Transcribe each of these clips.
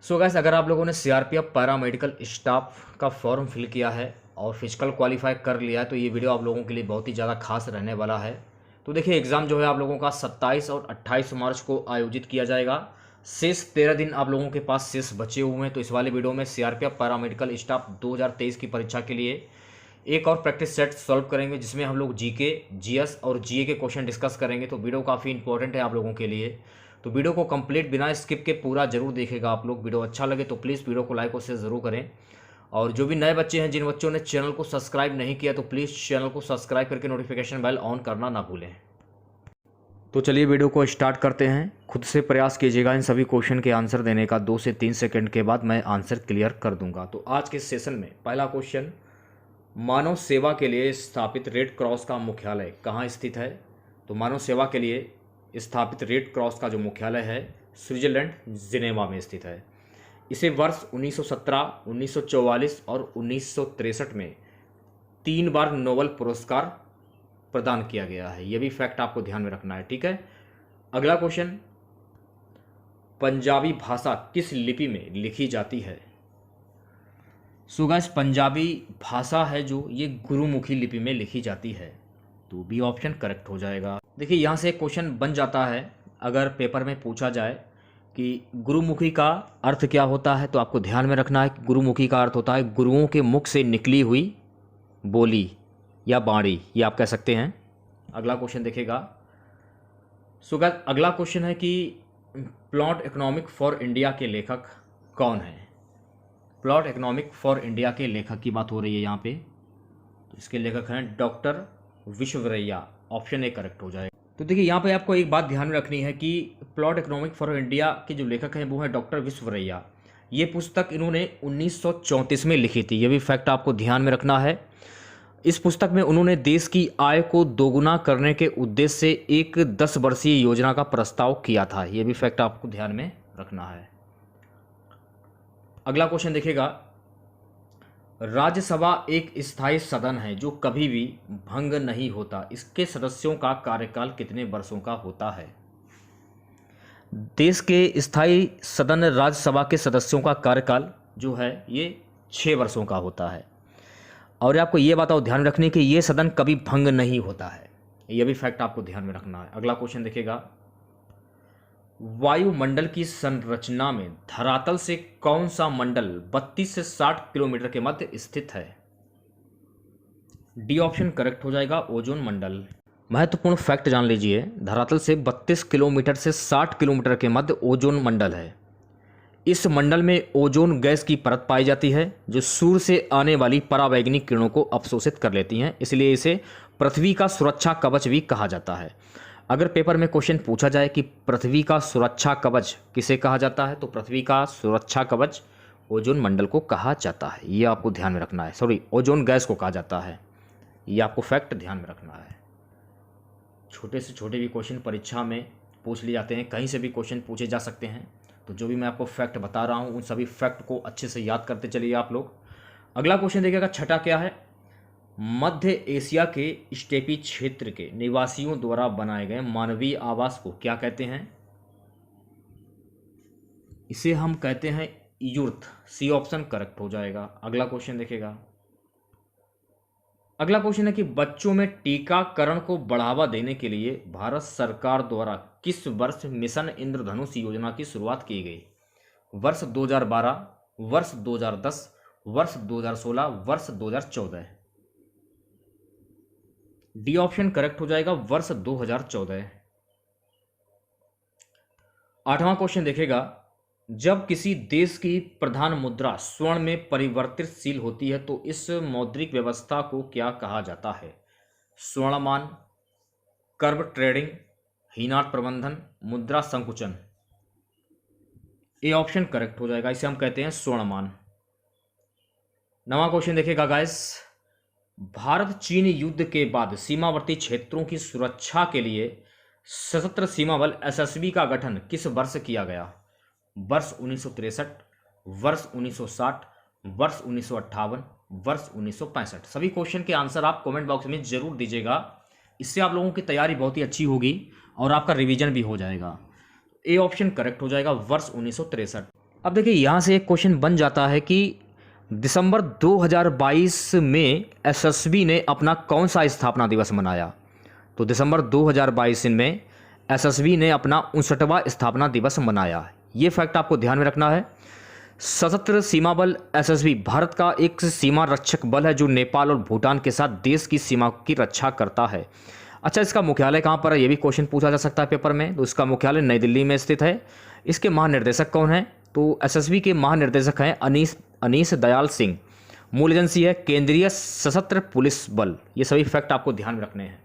सो gas, अगर आप लोगों ने सीआरपीएफ पैरामेडिकल स्टाफ का फॉर्म फिल किया है और फिजिकल क्वालिफाई कर लिया है तो ये वीडियो आप लोगों के लिए बहुत ही ज़्यादा खास रहने वाला है। तो देखिए, एग्ज़ाम जो है आप लोगों का 27 और 28 मार्च को आयोजित किया जाएगा। शेष 13 दिन आप लोगों के पास शेष बचे हुए हैं। तो इस वाले वीडियो में सीआरपीएफ पैरामेडिकल स्टाफ 2023 की परीक्षा के लिए एक और प्रैक्टिस सेट सॉल्व करेंगे, जिसमें हम लोग जीके, जीएस और जीए के क्वेश्चन डिस्कस करेंगे। तो वीडियो काफ़ी इंपॉर्टेंट है आप लोगों के लिए, तो वीडियो को कंप्लीट बिना स्किप के पूरा जरूर देखेगा आप लोग। वीडियो अच्छा लगे तो प्लीज़ वीडियो को लाइक और शेयर ज़रूर करें। और जो भी नए बच्चे हैं, जिन बच्चों ने चैनल को सब्सक्राइब नहीं किया, तो प्लीज़ चैनल को सब्सक्राइब करके नोटिफिकेशन बेल ऑन करना ना भूलें। तो चलिए वीडियो को स्टार्ट करते हैं। खुद से प्रयास कीजिएगा इन सभी क्वेश्चन के आंसर देने का। 2 से 3 सेकंड के बाद मैं आंसर क्लियर कर दूंगा। तो आज के सेशन में पहला क्वेश्चन, मानव सेवा के लिए स्थापित रेड क्रॉस का मुख्यालय कहाँ स्थित है? तो मानव सेवा के लिए स्थापित रेड क्रॉस का जो मुख्यालय है स्विट्जरलैंड जिनेवा में स्थित है। इसे वर्ष 1917, 1944 और 1963 में 3 बार नोबेल पुरस्कार प्रदान किया गया है। यह भी फैक्ट आपको ध्यान में रखना है, ठीक है। अगला क्वेश्चन, पंजाबी भाषा किस लिपि में लिखी जाती है? सो गाइस, पंजाबी भाषा है जो ये गुरुमुखी लिपि में लिखी जाती है। तो बी ऑप्शन करेक्ट हो जाएगा। देखिए, यहाँ से एक क्वेश्चन बन जाता है अगर पेपर में पूछा जाए कि गुरुमुखी का अर्थ क्या होता है, तो आपको ध्यान में रखना है कि गुरुमुखी का अर्थ होता है गुरुओं के मुख से निकली हुई बोली या बाणी, ये आप कह सकते हैं। अगला क्वेश्चन देखेगा। सो गाइस, अगला क्वेश्चन है कि प्लॉट इकोनॉमिक फॉर इंडिया के लेखक कौन है? प्लॉट इकोनॉमिक फॉर इंडिया के लेखक की बात हो रही है यहाँ पे। तो इसके लेखक हैं doctor Visvesvaraya. Option A correct हो जाएगा। तो देखिए, यहाँ पे आपको एक बात ध्यान में रखनी है कि प्लॉट इकोनॉमिक फॉर इंडिया के जो लेखक हैं वो हैं डॉक्टर विश्वेश्वरैया। ये पुस्तक इन्होंने 1934 में लिखी थी। ये भी फैक्ट आपको ध्यान में रखना है। इस पुस्तक में उन्होंने देश की आय को दोगुना करने के उद्देश्य से एक 10 वर्षीय योजना का प्रस्ताव किया था। ये भी फैक्ट आपको ध्यान में रखना है। अगला क्वेश्चन देखिएगा, राज्यसभा एक स्थायी सदन है जो कभी भी भंग नहीं होता। इसके सदस्यों का कार्यकाल कितने वर्षों का होता है? देश के स्थायी सदन राज्यसभा के सदस्यों का कार्यकाल जो है ये 6 वर्षों का होता है। और आपको ये बात और ध्यान रखनी है कि ये सदन कभी भंग नहीं होता है। यह भी फैक्ट आपको ध्यान में रखना है। अगला क्वेश्चन देखिएगा, वायुमंडल की संरचना में धरातल से कौन सा मंडल 32 से 60 किलोमीटर के मध्य स्थित है? डी ऑप्शन करेक्ट हो जाएगा, ओजोन मंडल। महत्वपूर्ण फैक्ट जान लीजिए, धरातल से 32 किलोमीटर से 60 किलोमीटर के मध्य ओजोन मंडल है। इस मंडल में ओजोन गैस की परत पाई जाती है जो सूर्य से आने वाली परावैंगनिक किरणों को अवशोषित कर लेती हैं। इसलिए इसे पृथ्वी का सुरक्षा कवच भी कहा जाता है। अगर पेपर में क्वेश्चन पूछा जाए कि पृथ्वी का सुरक्षा कवच किसे कहा जाता है, तो पृथ्वी का सुरक्षा कवच ओजोन मंडल को कहा जाता है। ये आपको ध्यान में रखना है। सॉरी, ओजोन गैस को कहा जाता है। ये आपको फैक्ट ध्यान में रखना है। छोटे से छोटे भी क्वेश्चन परीक्षा में पूछ लिए जाते हैं, कहीं से भी क्वेश्चन पूछे जा सकते हैं। तो जो भी मैं आपको फैक्ट बता रहा हूँ उन सभी फैक्ट को अच्छे से याद करते चलिए आप लोग। अगला क्वेश्चन देखिएगा, छठा क्या है? मध्य एशिया के स्टेपी क्षेत्र के निवासियों द्वारा बनाए गए मानवीय आवास को क्या कहते हैं? इसे हम कहते हैं यूर्थ। सी ऑप्शन करेक्ट हो जाएगा। अगला क्वेश्चन देखिएगा। अगला क्वेश्चन है कि बच्चों में टीकाकरण को बढ़ावा देने के लिए भारत सरकार द्वारा किस वर्ष मिशन इंद्रधनुष योजना की शुरुआत की गई? वर्ष 2012, वर्ष 2010, वर्ष 2016, वर्ष 2014। डी ऑप्शन करेक्ट हो जाएगा, वर्ष 2014। आठवां क्वेश्चन देखेगा, जब किसी देश की प्रधान मुद्रा स्वर्ण में परिवर्तनशील होती है तो इस मौद्रिक व्यवस्था को क्या कहा जाता है? स्वर्णमान, कर्व ट्रेडिंग, हीनाट प्रबंधन, मुद्रा संकुचन। ए ऑप्शन करेक्ट हो जाएगा। इसे हम कहते हैं स्वर्णमान। नवा क्वेश्चन देखेगा गाइस, भारत चीन युद्ध के बाद सीमावर्ती क्षेत्रों की सुरक्षा के लिए सशस्त्र सीमा बल एसएसबी का गठन किस वर्ष किया गया? वर्ष 1963, वर्ष 1960, वर्ष 1958, वर्ष 1965। सभी क्वेश्चन के आंसर आप कमेंट बॉक्स में जरूर दीजिएगा। इससे आप लोगों की तैयारी बहुत ही अच्छी होगी और आपका रिवीजन भी हो जाएगा। ए ऑप्शन करेक्ट हो जाएगा, वर्ष 1963। अब देखिए यहाँ से एक क्वेश्चन बन जाता है कि दिसंबर 2022 में एसएसबी ने अपना कौन सा स्थापना दिवस मनाया। तो दिसंबर 2022 में एसएसबी ने अपना 59वां स्थापना दिवस मनाया। ये फैक्ट आपको ध्यान में रखना है। सशस्त्र सीमा बल एसएसबी भारत का एक सीमा रक्षक बल है जो नेपाल और भूटान के साथ देश की सीमा की रक्षा करता है। अच्छा, इसका मुख्यालय कहाँ पर है, ये भी क्वेश्चन पूछा जा सकता है पेपर में। तो इसका मुख्यालय नई दिल्ली में स्थित है। इसके महानिर्देशक कौन है, तो एसएसबी के महानिर्देशक हैं अनीस दयाल सिंह। मूल एजेंसी है केंद्रीय सशस्त्र पुलिस बल। ये सभी फैक्ट आपको ध्यान में रखने हैं।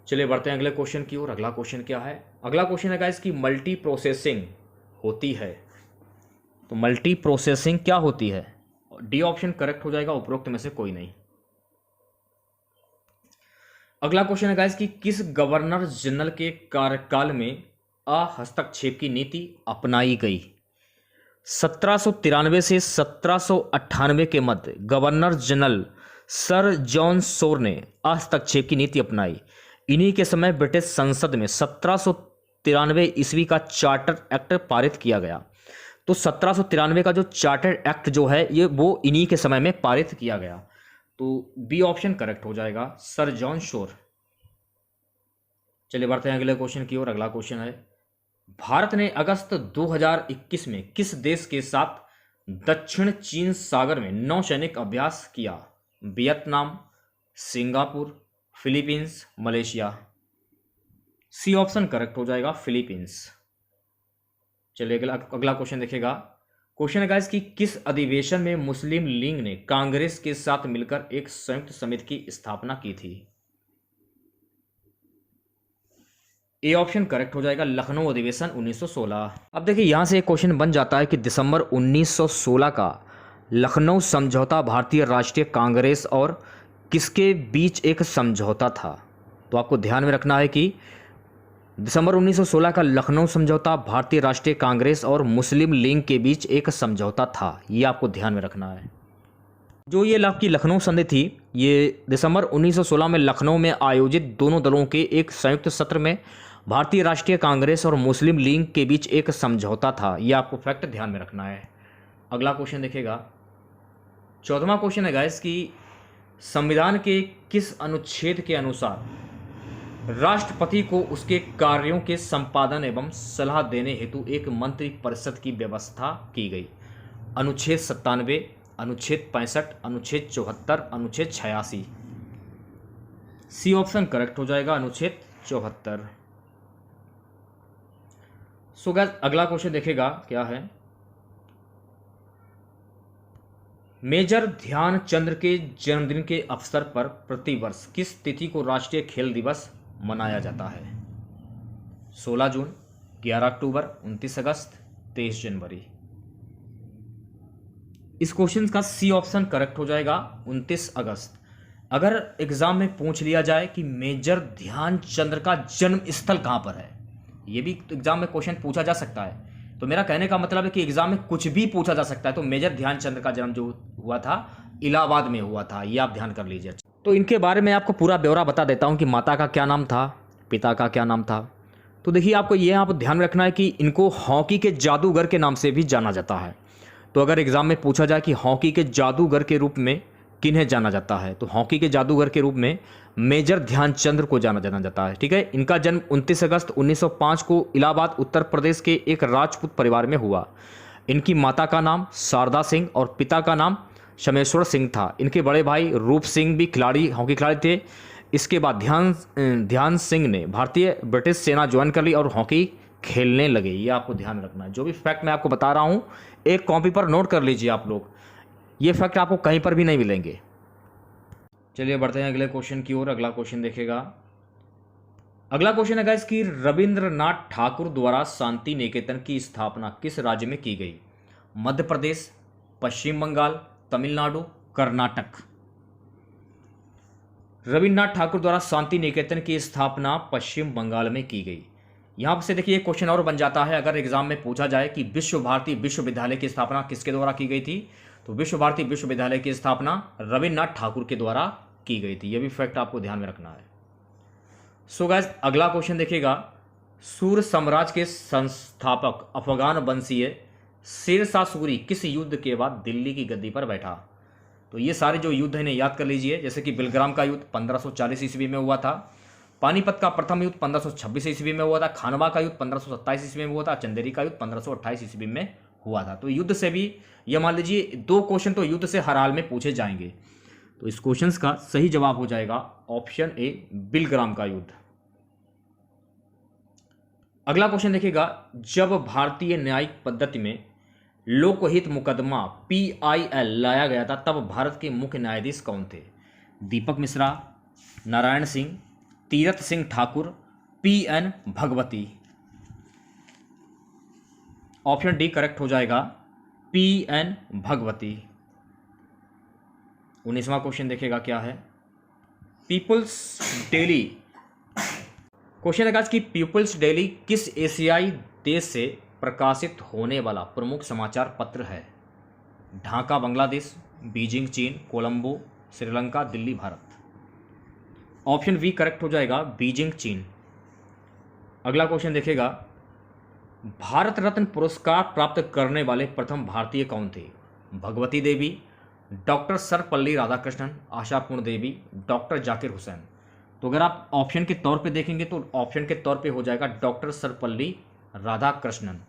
चलिए बढ़ते हैं अगले क्वेश्चन की ओर। अगला क्वेश्चन क्या है, अगला क्वेश्चन है गाइस कि मल्टी प्रोसेसिंग होती है। तो मल्टी प्रोसेसिंग क्या होती है, डी ऑप्शन करेक्ट हो जाएगा, उपरोक्त में से कोई नहीं। अगला क्वेश्चन है गाइस कि किस गवर्नर जनरल के कार्यकाल में हस्तक्षेप की नीति अपनाई गई। 1793 से 1798 के मध्य governor general sir John Shore ने हस्तक्षेप की नीति अपनाई। इन्हीं के समय ब्रिटिश संसद में 1793 ईस्वी का चार्टर एक्ट पारित किया गया। तो 1793 का जो चार्टर एक्ट जो है ये वो इन्हीं के समय में पारित किया गया। तो बी ऑप्शन करेक्ट हो जाएगा, सर जॉन शोर। चलिए बढ़ते हैं अगले क्वेश्चन की ओर। अगला क्वेश्चन है भारत ने अगस्त 2021 में किस देश के साथ दक्षिण चीन सागर में नौसैनिक अभ्यास किया। Vietnam, Singapore, Philippines, Malaysia. C option correct हो जाएगा, फिलीपींस। चलिए अगला क्वेश्चन देखिएगा। क्वेश्चन है गाइस कि किस अधिवेशन में मुस्लिम लीग ने कांग्रेस के साथ मिलकर एक संयुक्त समिति की स्थापना की थी। ए ऑप्शन करेक्ट हो जाएगा, लखनऊ अधिवेशन 1916। अब देखिए यहां से एक क्वेश्चन बन जाता है कि दिसंबर 1916 का लखनऊ समझौता भारतीय राष्ट्रीय कांग्रेस और किसके बीच एक समझौता था। तो आपको ध्यान में रखना है कि दिसंबर 1916 का लखनऊ समझौता भारतीय राष्ट्रीय कांग्रेस और मुस्लिम लीग के बीच एक समझौता था। ये आपको ध्यान में रखना है। जो ये आपकी लखनऊ संधि थी ये दिसंबर 1916 में लखनऊ में आयोजित दोनों दलों के एक संयुक्त सत्र में भारतीय राष्ट्रीय कांग्रेस और मुस्लिम लीग के बीच एक समझौता था। यह आपको फैक्ट ध्यान में रखना है। अगला क्वेश्चन देखिएगा। 14वां क्वेश्चन है गाइस कि संविधान के किस अनुच्छेद के अनुसार राष्ट्रपति को उसके कार्यों के संपादन एवं सलाह देने हेतु एक मंत्री परिषद की व्यवस्था की गई। अनुच्छेद 97, अनुच्छेद 65, अनुच्छेद 74, अनुच्छेद 86। सी ऑप्शन करेक्ट हो जाएगा, अनुच्छेद 74। सो गाइस अगला क्वेश्चन देखेगा क्या है। मेजर ध्यानचंद के जन्मदिन के अवसर पर प्रतिवर्ष किस तिथि को राष्ट्रीय खेल दिवस मनाया जाता है। 16 जून, 11 अक्टूबर, 29 अगस्त, 23 जनवरी। इस क्वेश्चन का सी ऑप्शन करेक्ट हो जाएगा, 29 अगस्त। अगर एग्जाम में पूछ लिया जाए कि मेजर ध्यानचंद का जन्म स्थल कहां पर है, ये भी एग्जाम में क्वेश्चन पूछा जा सकता है। तो मेरा कहने का मतलब है कि एग्जाम में कुछ भी पूछा जा सकता है। तो मेजर ध्यानचंद का जन्म जो हुआ था इलाहाबाद में हुआ था, ये आप ध्यान कर लीजिए। तो इनके बारे में आपको पूरा ब्यौरा बता देता हूं कि माता का क्या नाम था, पिता का क्या नाम था। तो देखिए आपको ये यहाँ पर ध्यान रखना है कि इनको हॉकी के जादूगर के नाम से भी जाना जाता है। तो अगर एग्जाम में पूछा जाए कि हॉकी के जादूगर के रूप में किन्हें जाना जाता है, तो हॉकी के जादूगर के रूप में मेजर ध्यानचंद को जाना जाता है। ठीक है, इनका जन्म 29 अगस्त 1905 को इलाहाबाद उत्तर प्रदेश के एक राजपूत परिवार में हुआ। इनकी माता का नाम शारदा सिंह और पिता का नाम शमेश्वर सिंह था। इनके बड़े भाई रूप सिंह भी हॉकी खिलाड़ी थे। इसके बाद ध्यान सिंह ने भारतीय ब्रिटिश सेना ज्वाइन कर ली और हॉकी खेलने लगे। ये आपको ध्यान रखना है। जो भी फैक्ट मैं आपको बता रहा हूँ एक कॉपी पर नोट कर लीजिए आप लोग, ये फैक्ट आपको कहीं पर भी नहीं मिलेंगे। चलिए बढ़ते हैं अगले क्वेश्चन की ओर। अगला क्वेश्चन देखेगा। अगला क्वेश्चन है गाइस कि रविंद्रनाथ ठाकुर द्वारा शांति निकेतन की स्थापना किस राज्य में की गई। मध्य प्रदेश, पश्चिम बंगाल, तमिलनाडु, कर्नाटक। रविंद्रनाथ ठाकुर द्वारा शांति निकेतन की स्थापना पश्चिम बंगाल में की गई। यहाँ से देखिए एक क्वेश्चन और बन जाता है। अगर एग्जाम में पूछा जाए कि विश्व भारती विश्वविद्यालय की स्थापना किसके द्वारा की गई थी, तो विश्व भारती विश्वविद्यालय की स्थापना रविंद्रनाथ ठाकुर के द्वारा की गई थी। यह भी फैक्ट आपको ध्यान में रखना है। सो गाइस अगला क्वेश्चन देखिएगा। सूर्य साम्राज्य के संस्थापक अफगान वंशीय शेरशाह सूरी किस युद्ध के बाद दिल्ली की गद्दी पर बैठा? तो ये सारे जो युद्ध हैं इन्हें याद कर लीजिए, जैसे कि बिलग्राम का युद्ध 1540 ईस्वी में हुआ था, पानीपत का प्रथम युद्ध 1526 ईस्वी में हुआ था, खानवा का युद्ध 1527 ईस्वी में हुआ था, चंदेरी का युद्ध 1528 ईस्वी में हुआ था। तो युद्ध से भी ये मान लीजिए 2 क्वेश्चन तो युद्ध से हर हाल में पूछे जाएंगे। तो इस क्वेश्चन का सही जवाब हो जाएगा ऑप्शन ए, बिलग्राम का युद्ध। अगला क्वेश्चन देखिएगा, जब भारतीय न्यायिक पद्धति में लोकहित मुकदमा PIL लाया गया था तब भारत के मुख्य न्यायाधीश कौन थे? Dipak Mishra, Narayan Singh, Tirath Singh Thakur, PN Bhagwati. Option D correct हो जाएगा, PN भगवती। 19वां क्वेश्चन देखेगा क्या है, पीपुल्स डेली। क्वेश्चन है कि पीपुल्स डेली किस एशियाई देश से प्रकाशित होने वाला प्रमुख समाचार पत्र है? ढाका बांग्लादेश, बीजिंग चीन, Colombo Sri Lanka, Delhi Bharat. Option B correct हो जाएगा, बीजिंग चीन। अगला क्वेश्चन देखेगा, भारत रत्न पुरस्कार प्राप्त करने वाले प्रथम भारतीय कौन थे? भगवती देवी, डॉक्टर सर्वपल्ली राधाकृष्णन, आशापूर्ण देवी, डॉक्टर जाकिर हुसैन। तो अगर आप ऑप्शन के तौर पे देखेंगे तो ऑप्शन के तौर पे हो जाएगा डॉक्टर सर्वपल्ली राधाकृष्णन।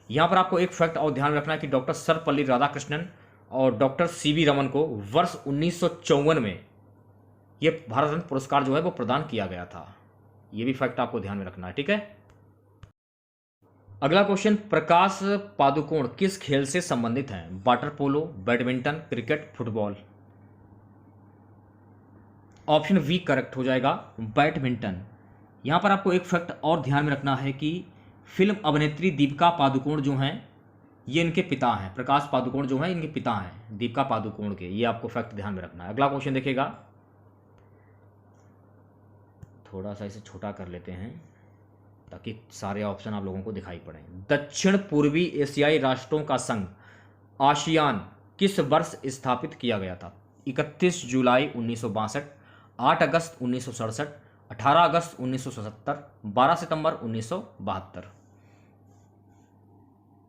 यहाँ पर आपको एक फैक्ट और ध्यान रखना है कि डॉक्टर सर्वपल्ली राधाकृष्णन और डॉक्टर CV रमन को वर्ष 1954 में ये भारत रत्न पुरस्कार जो है वो प्रदान किया गया था। ये भी फैक्ट आपको ध्यान में रखना है, ठीक है। अगला क्वेश्चन, प्रकाश पादुकोण किस खेल से संबंधित हैं? Water polo, badminton, cricket, football. Option B correct हो जाएगा, बैडमिंटन। यहाँ पर आपको एक फैक्ट और ध्यान में रखना है कि फिल्म अभिनेत्री दीपिका पादुकोण जो हैं ये इनके पिता हैं। प्रकाश पादुकोण जो हैं इनके पिता हैं दीपिका पादुकोण के। ये आपको फैक्ट ध्यान में रखना है। अगला क्वेश्चन देखिएगा, थोड़ा सा इसे छोटा कर लेते हैं ताकि सारे ऑप्शन आप लोगों को दिखाई पड़े। दक्षिण पूर्वी एशियाई राष्ट्रों का संघ आसियान किस वर्ष स्थापित किया गया था? 31 जुलाई 1962, 8 अगस्त 1967, 18 अगस्त 1977, 12 सितंबर 1972।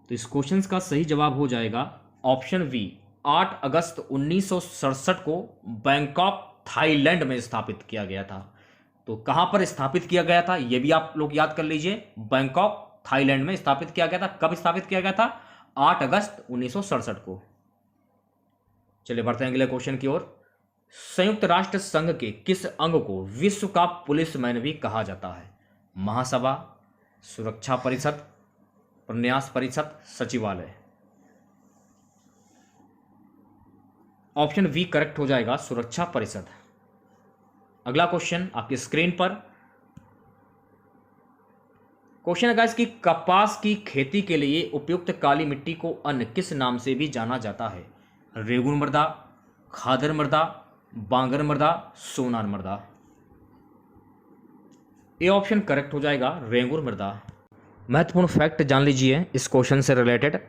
तो इस क्वेश्चन का सही जवाब हो जाएगा ऑप्शन वी, 8 अगस्त 1967 को बैंकॉक थाईलैंड में स्थापित किया गया था। तो कहां पर स्थापित किया गया था यह भी आप लोग याद कर लीजिए, बैंकॉक थाईलैंड में स्थापित किया गया था। कब स्थापित किया गया था? 8 अगस्त 1967 को। चलिए बढ़ते हैं अगले क्वेश्चन की ओर। संयुक्त राष्ट्र संघ के किस अंग को विश्व का पुलिसमैन भी कहा जाता है? महासभा, सुरक्षा परिषद, प्रन्यास परिषद, सचिवालय। ऑप्शन वी करेक्ट हो जाएगा, सुरक्षा परिषद। अगला क्वेश्चन आपकी स्क्रीन पर। क्वेश्चन है गाइस कि कपास की खेती के लिए उपयुक्त काली मिट्टी को अन्य किस नाम से भी जाना जाता है? रेगुन मृदा, खादर मृदा, बांगर मृदा, सोनार मृदा। ए ऑप्शन करेक्ट हो जाएगा, रेंगुर मृदा। महत्वपूर्ण फैक्ट जान लीजिए इस क्वेश्चन से रिलेटेड।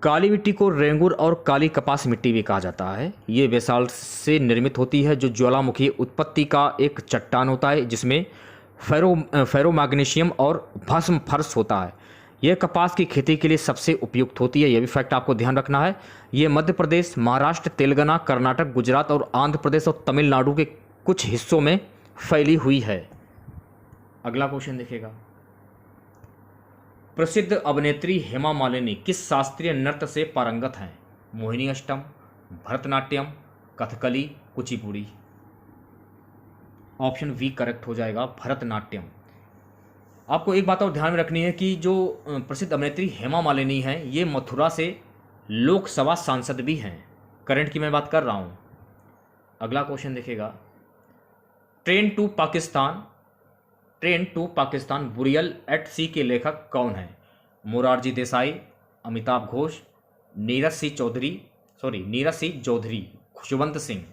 काली मिट्टी को रेंगुर और काली कपास मिट्टी भी कहा जाता है। ये बेसाल्ट से निर्मित होती है जो ज्वालामुखी उत्पत्ति का एक चट्टान होता है जिसमें फेरोमैग्नीशियम और भस्म फर्श होता है। यह कपास की खेती के लिए सबसे उपयुक्त होती है। यह भी फैक्ट आपको ध्यान रखना है। ये मध्य प्रदेश, महाराष्ट्र, तेलंगाना, कर्नाटक, गुजरात और आंध्र प्रदेश और तमिलनाडु के कुछ हिस्सों में फैली हुई है। अगला क्वेश्चन देखिएगा। प्रसिद्ध अभिनेत्री हेमा मालिनी किस शास्त्रीय नृत्य से पारंगत हैं? Mohiniyattam, Bharatanatyam, Kathakali, Kuchipudi. Option B correct हो जाएगा, भरतनाट्यम। आपको एक बात और ध्यान में रखनी है कि जो प्रसिद्ध अभिनेत्री हेमा मालिनी हैं ये मथुरा से लोकसभा सांसद भी हैं। करंट की मैं बात कर रहा हूं। अगला क्वेश्चन देखिएगा। Train to Pakistan burial at sea के लेखक कौन हैं? मोरारजी देसाई, अमिताभ घोष, नीरज सिंह चौधरी, खुशवंत सिंह।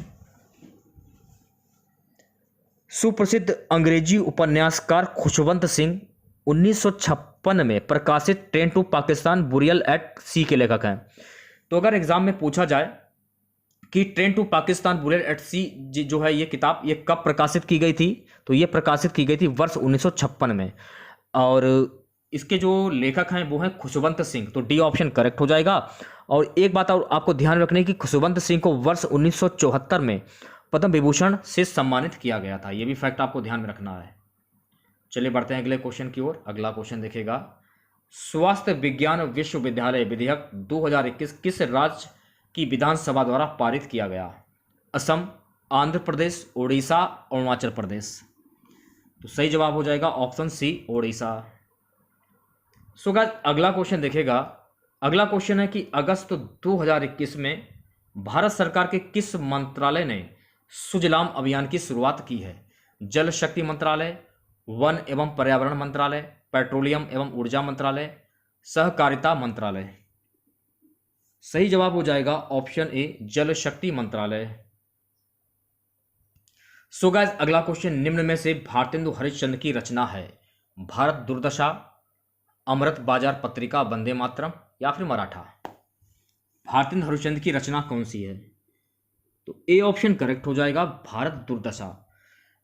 सुप्रसिद्ध अंग्रेजी उपन्यासकार खुशवंत सिंह 1956 में प्रकाशित train to Pakistan burial at sea के लेखक हैं। तो अगर एग्जाम में पूछा जाए कि train to Pakistan burial at sea जो है ये किताब ये कब प्रकाशित की गई थी, तो ये प्रकाशित की गई थी वर्ष 1956 में। और इसके जो लेखक हैं वो हैं खुशवंत सिंह, तो डी ऑप्शन करेक्ट हो जाएगा। और एक बात और आपको ध्यान रखने की, खुशवंत सिंह को वर्ष 1974 में पद्म विभूषण से सम्मानित किया गया था, ये भी फैक्ट आपको ध्यान में रखना है। चलिए बढ़ते हैं अगले क्वेश्चन की ओर। अगला क्वेश्चन देखिएगा, स्वास्थ्य विज्ञान विश्वविद्यालय विधेयक 2021 किस राज्य की विधानसभा द्वारा पारित किया गया? असम, आंध्र प्रदेश, उड़ीसा, अरुणाचल प्रदेश। तो सही जवाब हो जाएगा option C, Odisha. So guys अगला क्वेश्चन देखिएगा। अगला क्वेश्चन है कि अगस्त 2021 में भारत सरकार के किस मंत्रालय ने सुजलाम अभियान की शुरुआत की है? जल शक्ति मंत्रालय, वन एवं पर्यावरण मंत्रालय, पेट्रोलियम एवं ऊर्जा मंत्रालय, सहकारिता मंत्रालय। सही जवाब हो जाएगा ऑप्शन ए, जल शक्ति मंत्रालय। सो गाइस अगला क्वेश्चन, निम्न में से भारतेंदु हरिश्चंद्र की रचना है? भारत दुर्दशा, अमृत बाजार पत्रिका, वंदे मातरम या फिर मराठा? भारतेंदु हरिश्चंद्र की रचना कौन सी है? तो ए ऑप्शन करेक्ट हो जाएगा, भारत दुर्दशा।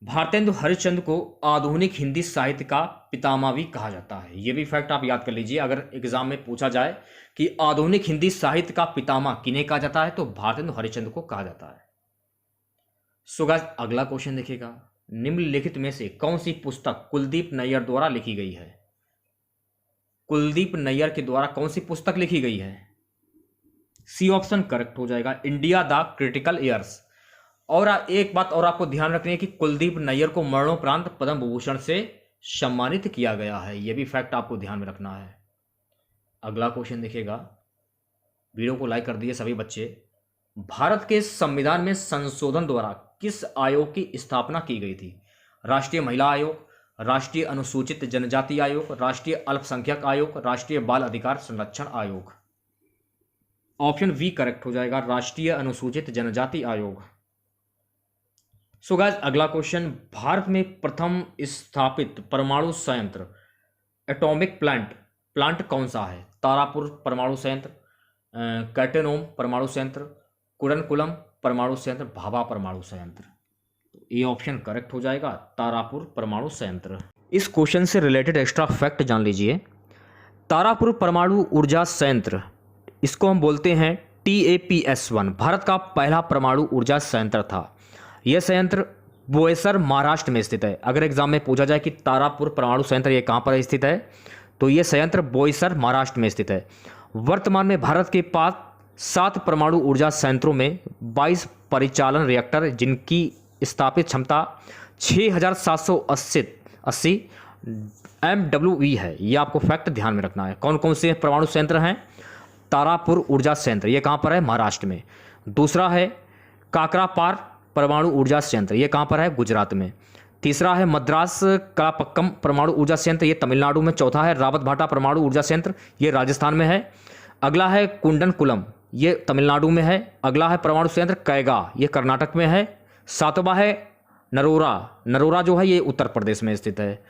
भारतेंदु हरिश्चंद्र को आधुनिक हिंदी साहित्य का पितामह भी कहा जाता है, यह भी फैक्ट आप याद कर लीजिए। अगर एग्जाम में पूछा जाए कि आधुनिक हिंदी साहित्य का पितामह किन्हें कहा जाता है, तो भारतेंदु हरिश्चंद्र को कहा जाता है। सो गाइस अगला क्वेश्चन देखिएगा, निम्नलिखित में से कौन सी पुस्तक कुलदीप नैयर द्वारा लिखी गई है? कुलदीप नैयर के द्वारा कौन सी पुस्तक लिखी गई है? सी ऑप्शन करेक्ट हो जाएगा, इंडिया द क्रिटिकल ईयर्स। और एक बात और आपको ध्यान रखनी है कि कुलदीप नैयर को मरणोपरांत पद्म विभूषण से सम्मानित किया गया है, यह भी फैक्ट आपको ध्यान में रखना है। अगला क्वेश्चन देखिएगा, वीडियो को लाइक कर दिए सभी बच्चे। भारत के संविधान में संशोधन द्वारा किस आयोग की स्थापना की गई थी? राष्ट्रीय महिला आयोग, राष्ट्रीय अनुसूचित जनजाति आयोग, राष्ट्रीय अल्पसंख्यक आयोग, राष्ट्रीय बाल अधिकार संरक्षण आयोग। ऑप्शन वी करेक्ट हो जाएगा, राष्ट्रीय अनुसूचित जनजाति आयोग। सो गाइस अगला क्वेश्चन, भारत में प्रथम स्थापित परमाणु संयंत्र एटॉमिक प्लांट कौन सा है? तारापुर परमाणु संयंत्र, कैटेनोम परमाणु संयंत्र, कुरनकुलम परमाणु संयंत्र, भाभा परमाणु संयंत्र। तो ये ऑप्शन करेक्ट हो जाएगा, तारापुर परमाणु संयंत्र। इस क्वेश्चन से रिलेटेड एक्स्ट्रा फैक्ट जान लीजिए। तारापुर परमाणु ऊर्जा संयंत्र, इसको हम बोलते हैं TAPS-1, भारत का पहला परमाणु ऊर्जा संयंत्र था। यह संयंत्र बोईसर महाराष्ट्र में स्थित है। अगर एग्जाम में पूछा जाए कि तारापुर परमाणु संयंत्र ये कहाँ पर स्थित है, तो यह संयंत्र बोईसर महाराष्ट्र में स्थित है। वर्तमान में भारत के पास 7 परमाणु ऊर्जा संयंत्रों में 22 परिचालन रिएक्टर, जिनकी स्थापित क्षमता 6780 MW है। ये आपको फैक्ट ध्यान में रखना है। कौन कौन से परमाणु संयंत्र हैं? तारापुर ऊर्जा संयंत्र, ये कहाँ पर है? महाराष्ट्र में। दूसरा है काकरापार परमाणु ऊर्जा संयंत्र, ये कहाँ पर है? गुजरात में। तीसरा है मद्रास कलापक्कम परमाणु ऊर्जा संयंत्र, ये तमिलनाडु में। चौथा है रावत भाटा परमाणु ऊर्जा संयंत्र, ये राजस्थान में है। अगला है कुंडनकुलम, ये तमिलनाडु में है। अगला है परमाणु संयंत्र कैगा, ये कर्नाटक में है। सातवां है नरोरा जो है ये उत्तर प्रदेश में स्थित है।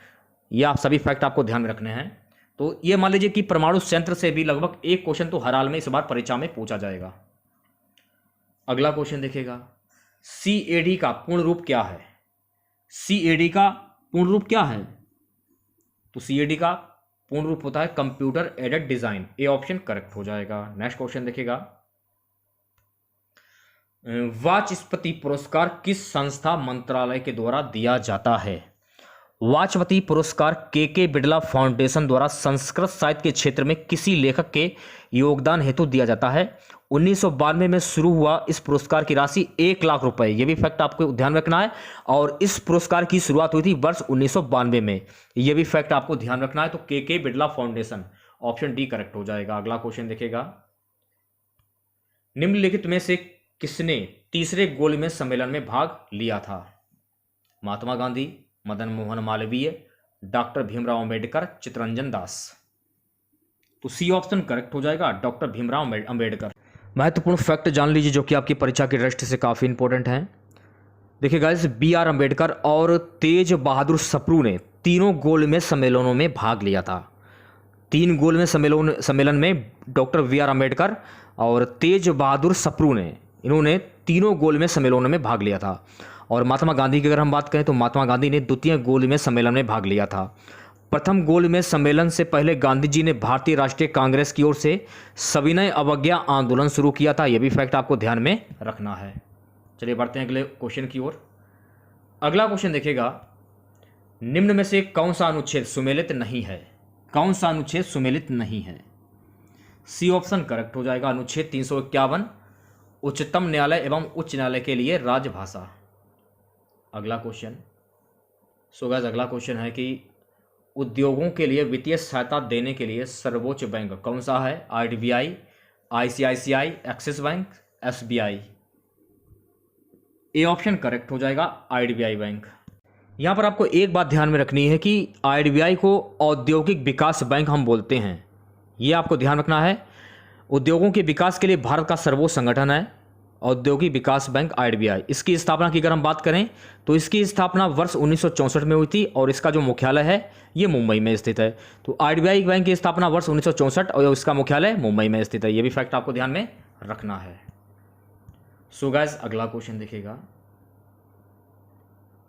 ये आप सभी फैक्ट आपको ध्यान में रखने हैं। तो ये मान लीजिए कि परमाणु संयंत्र से भी लगभग एक क्वेश्चन तो हर हाल में इस बार परीक्षा में पूछा जाएगा। अगला क्वेश्चन देखिएगा, CAD का पूर्ण रूप क्या है? CAD का पूर्ण रूप क्या है? तो CAD का पूर्ण रूप होता है computer aided design. A option correct हो जाएगा। नेक्स्ट क्वेश्चन देखिएगा, वाचस्पति पुरस्कार किस संस्था मंत्रालय के द्वारा दिया जाता है? वाचस्पति पुरस्कार KK बिड़ला फाउंडेशन द्वारा संस्कृत साहित्य के क्षेत्र में किसी लेखक के योगदान हेतु दिया जाता है। 1992 में शुरू हुआ इस पुरस्कार की राशि 1 लाख रुपए, यह भी फैक्ट आपको ध्यान रखना है। और इस पुरस्कार की शुरुआत हुई थी वर्ष 1992 में, यह भी फैक्ट आपको ध्यान रखना है। तो KK Birla foundation, option D correct हो जाएगा। अगला क्वेश्चन देखिएगा, निम्नलिखित में से किसने तीसरे गोलमेज सम्मेलन में भाग लिया था? महात्मा गांधी, मदन मोहन मालवीय, डॉक्टर भीमराव अंबेडकर, चित्तरंजन दास। तो सी ऑप्शन करेक्ट हो जाएगा, डॉक्टर भीमराव अंबेडकर। महत्वपूर्ण फैक्ट जान लीजिए जो कि आपकी परीक्षा की दृष्टि से काफ़ी इंपॉर्टेंट है। देखिए गाइस, BR अंबेडकर और तेज बहादुर सप्रू ने तीनों गोलमेज सम्मेलनों में भाग लिया था। 3 गोलमेज सम्मेलन में डॉक्टर BR अंबेडकर और तेज बहादुर सप्रू ने, इन्होंने तीनों गोलमेज सम्मेलनों में भाग लिया था। और महात्मा गांधी की अगर हम बात करें तो महात्मा गांधी ने द्वितीय गोलमेज सम्मेलन में भाग लिया था। प्रथम गोलमेज सम्मेलन से पहले गांधी जी ने भारतीय राष्ट्रीय कांग्रेस की ओर से सविनय अवज्ञा आंदोलन शुरू किया था। यह भी फैक्ट आपको ध्यान में रखना है। चलिए बढ़ते हैं अगले क्वेश्चन की ओर। अगला क्वेश्चन देखिएगा, निम्न में से कौन सा अनुच्छेद सुमेलित नहीं है? कौन सा अनुच्छेद सुमेलित नहीं है? सी ऑप्शन करेक्ट हो जाएगा, अनुच्छेद 351, उच्चतम न्यायालय एवं उच्च न्यायालय के लिए राजभाषा। अगला क्वेश्चन, सो गाइस अगला क्वेश्चन है कि उद्योगों के लिए वित्तीय सहायता देने के लिए सर्वोच्च बैंक कौन सा है? RBI, ICICI, axis bank, SBI. A option correct हो जाएगा, आरबीआई बैंक। यहाँ पर आपको एक बात ध्यान में रखनी है कि आरबीआई को औद्योगिक विकास बैंक हम बोलते हैं, ये आपको ध्यान रखना है। उद्योगों के विकास के लिए भारत का सर्वोच्च संगठन है औद्योगिक विकास बैंक आरबीआई। इसकी स्थापना की अगर हम बात करें तो इसकी स्थापना वर्ष 1964 में हुई थी और इसका जो मुख्यालय है ये मुंबई में स्थित है। तो आरबीआई बैंक की स्थापना वर्ष 1964 और इसका मुख्यालय मुंबई में स्थित है। ये भी फैक्ट आपको ध्यान में रखना है। सो गाइस अगला क्वेश्चन देखिएगा।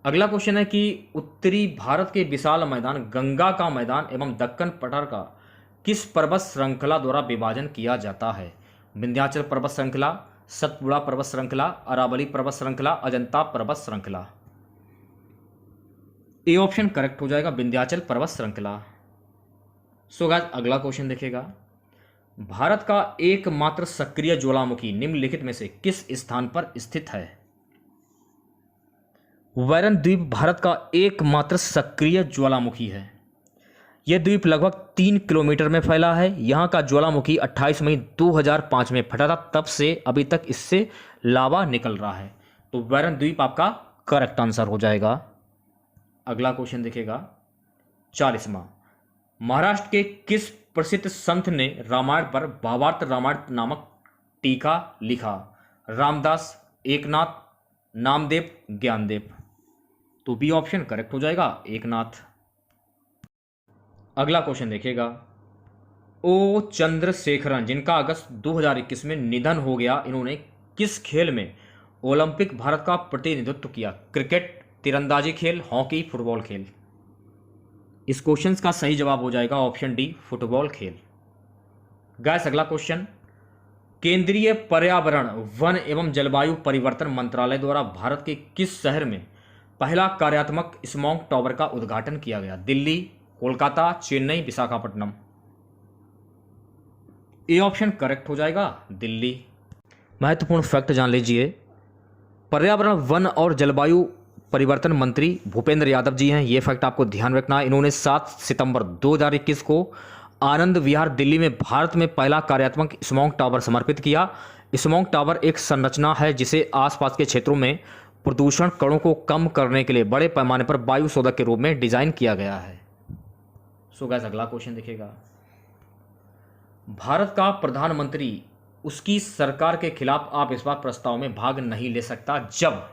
अगला क्वेश्चन है कि उत्तरी भारत के विशाल मैदान गंगा का मैदान एवं दक्कन पठार का किस पर्वत श्रृंखला द्वारा विभाजन किया जाता है? विंध्याचल पर्वत श्रृंखला, सतपुड़ा पर्वत श्रृंखला, अरावली पर्वत श्रृंखला, अजंता पर्वत श्रृंखला। ए ऑप्शन करेक्ट हो जाएगा, विंध्याचल पर्वत श्रृंखला। सो गाइस अगला क्वेश्चन देखिएगा, भारत का एकमात्र सक्रिय ज्वालामुखी निम्नलिखित में से किस स्थान पर स्थित है? वैरन द्वीप भारत का एकमात्र सक्रिय ज्वालामुखी है। यह द्वीप लगभग 3 किलोमीटर में फैला है। यहाँ का ज्वालामुखी 28 मई 2005 में फटा था, तब से अभी तक इससे लावा निकल रहा है। तो वैरन द्वीप आपका करेक्ट आंसर हो जाएगा। अगला क्वेश्चन देखिएगा 40वां, महाराष्ट्र के किस प्रसिद्ध संत ने रामायण पर भावार्थ रामायण नामक टीका लिखा? रामदास, एकनाथ, नामदेव, ज्ञानदेव। तो बी ऑप्शन करेक्ट हो जाएगा, एकनाथ। अगला क्वेश्चन देखिएगा, ओ चंद्रशेखरन जिनका अगस्त 2021 में निधन हो गया, इन्होंने किस खेल में ओलंपिक भारत का प्रतिनिधित्व किया? क्रिकेट, तीरंदाजी खेल, हॉकी, फुटबॉल खेल। इस क्वेश्चन का सही जवाब हो जाएगा ऑप्शन डी, फुटबॉल खेल। गाइस अगला क्वेश्चन, केंद्रीय पर्यावरण, वन एवं जलवायु परिवर्तन मंत्रालय द्वारा भारत के किस शहर में पहला कार्यात्मक स्मॉग टावर का उद्घाटन किया गया? Delhi, Kolkata, Chennai, Visakhapatnam. A option correct हो जाएगा, दिल्ली। महत्वपूर्ण फैक्ट जान लीजिए, पर्यावरण, वन और जलवायु परिवर्तन मंत्री भूपेंद्र यादव जी हैं। ये फैक्ट आपको ध्यान रखना है। इन्होंने 7 सितंबर 2021 को आनंद विहार दिल्ली में भारत में पहला कार्यात्मक स्मॉग टावर समर्पित किया। स्मॉग टावर एक संरचना है जिसे आसपास के क्षेत्रों में प्रदूषण कणों को कम करने के लिए बड़े पैमाने पर वायु शोधक के रूप में डिजाइन किया गया है। सो गाइस अगला क्वेश्चन देखिएगा, भारत का प्रधानमंत्री उसकी सरकार के खिलाफ अविश्वास प्रस्ताव में भाग नहीं ले सकता जब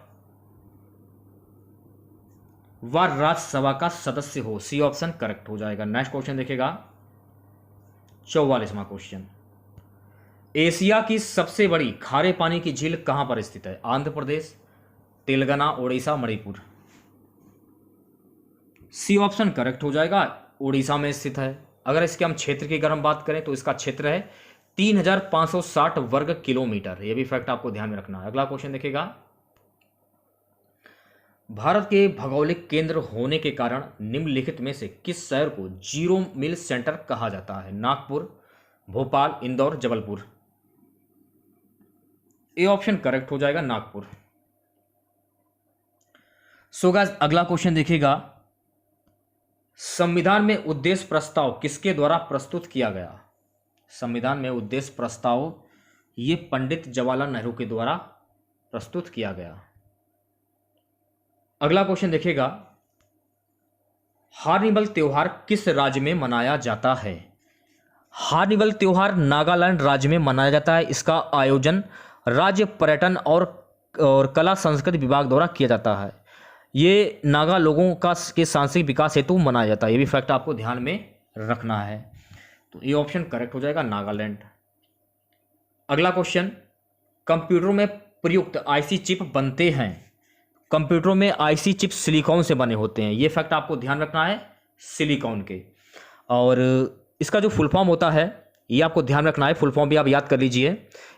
वह राज्यसभा का सदस्य हो। सी ऑप्शन करेक्ट हो जाएगा। नेक्स्ट क्वेश्चन देखिएगा 44वां क्वेश्चन, एशिया की सबसे बड़ी खारे पानी की झील कहां पर स्थित है? Andhra Pradesh, Telangana, Odisha, Manipur. C option correct हो जाएगा, ओडिशा में स्थित है। अगर इसके हम क्षेत्र की अगर हम बात करें तो इसका क्षेत्र है 3560 वर्ग किलोमीटर। यह भी फैक्ट आपको ध्यान में रखना है। अगला क्वेश्चन देखिएगा, भारत के भौगोलिक केंद्र होने के कारण निम्नलिखित में से किस शहर को जीरो मिल सेंटर कहा जाता है? Nagpur, Bhopal, Indore, Jabalpur. A option correct हो जाएगा, नागपुर। सो गाइस अगला क्वेश्चन देखिएगा, संविधान में उद्देश्य प्रस्ताव किसके द्वारा प्रस्तुत किया गया? संविधान में उद्देश्य प्रस्ताव ये पंडित जवाहरलाल नेहरू के द्वारा प्रस्तुत किया गया। अगला क्वेश्चन देखिएगा, हार्नबिल त्योहार किस राज्य में मनाया जाता है? हार्नबिल त्योहार नागालैंड राज्य में मनाया जाता है। इसका आयोजन राज्य पर्यटन और कला संस्कृति विभाग द्वारा किया जाता है। ये नागा लोगों का के सांस्कृतिक विकास हेतु मनाया जाता है। ये भी फैक्ट आपको ध्यान में रखना है। तो ये ऑप्शन करेक्ट हो जाएगा, नागालैंड। अगला क्वेश्चन, कंप्यूटर में प्रयुक्त आईसी चिप बनते हैं। कंप्यूटरों में आईसी चिप सिलिकॉन से बने होते हैं। ये फैक्ट आपको ध्यान रखना है, सिलिकॉन के। और इसका जो फुल फॉर्म होता है ये आपको ध्यान रखना है, फुल फॉर्म भी आप याद कर लीजिए।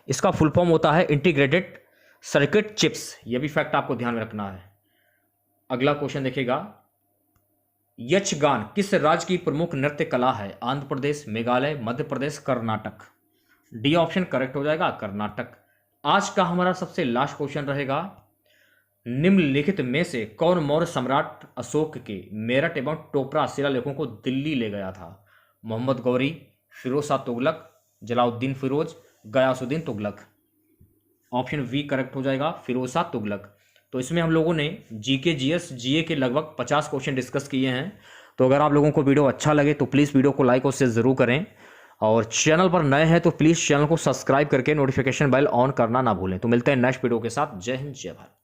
इसका फुल फॉर्म होता है इंटीग्रेटेड सर्किट चिप्स, ये भी फैक्ट आपको ध्यान में रखना है। अगला क्वेश्चन देखिएगा, यक्षगान किस राज्य की प्रमुख नृत्य कला है? आंध्र प्रदेश, Meghalaya, Madhya Pradesh, Karnataka. D option correct हो जाएगा, कर्नाटक। आज का हमारा सबसे लास्ट क्वेश्चन रहेगा, निम्नलिखित में से कौन मौर्य सम्राट अशोक के मेरठ एवं टोपरा शिलालेखों को दिल्ली ले गया था? Mohammad Ghori, Firoz Shah Tughlaq, Jalaluddin Firoz, Ghiyasuddin Tughlaq. Option B correct हो जाएगा, फिरोज शाह तुगलक। तो इसमें हम लोगों ने जीके, जीएस, जीए के लगभग 50 क्वेश्चन डिस्कस किए हैं। तो अगर आप लोगों को वीडियो अच्छा लगे तो प्लीज़ वीडियो को लाइक और शेयर ज़रूर करें, और चैनल पर नए हैं तो प्लीज़ चैनल को सब्सक्राइब करके नोटिफिकेशन बेल ऑन करना ना भूलें। तो मिलते हैं नेक्स्ट वीडियो के साथ। जय हिंद, जय भारत।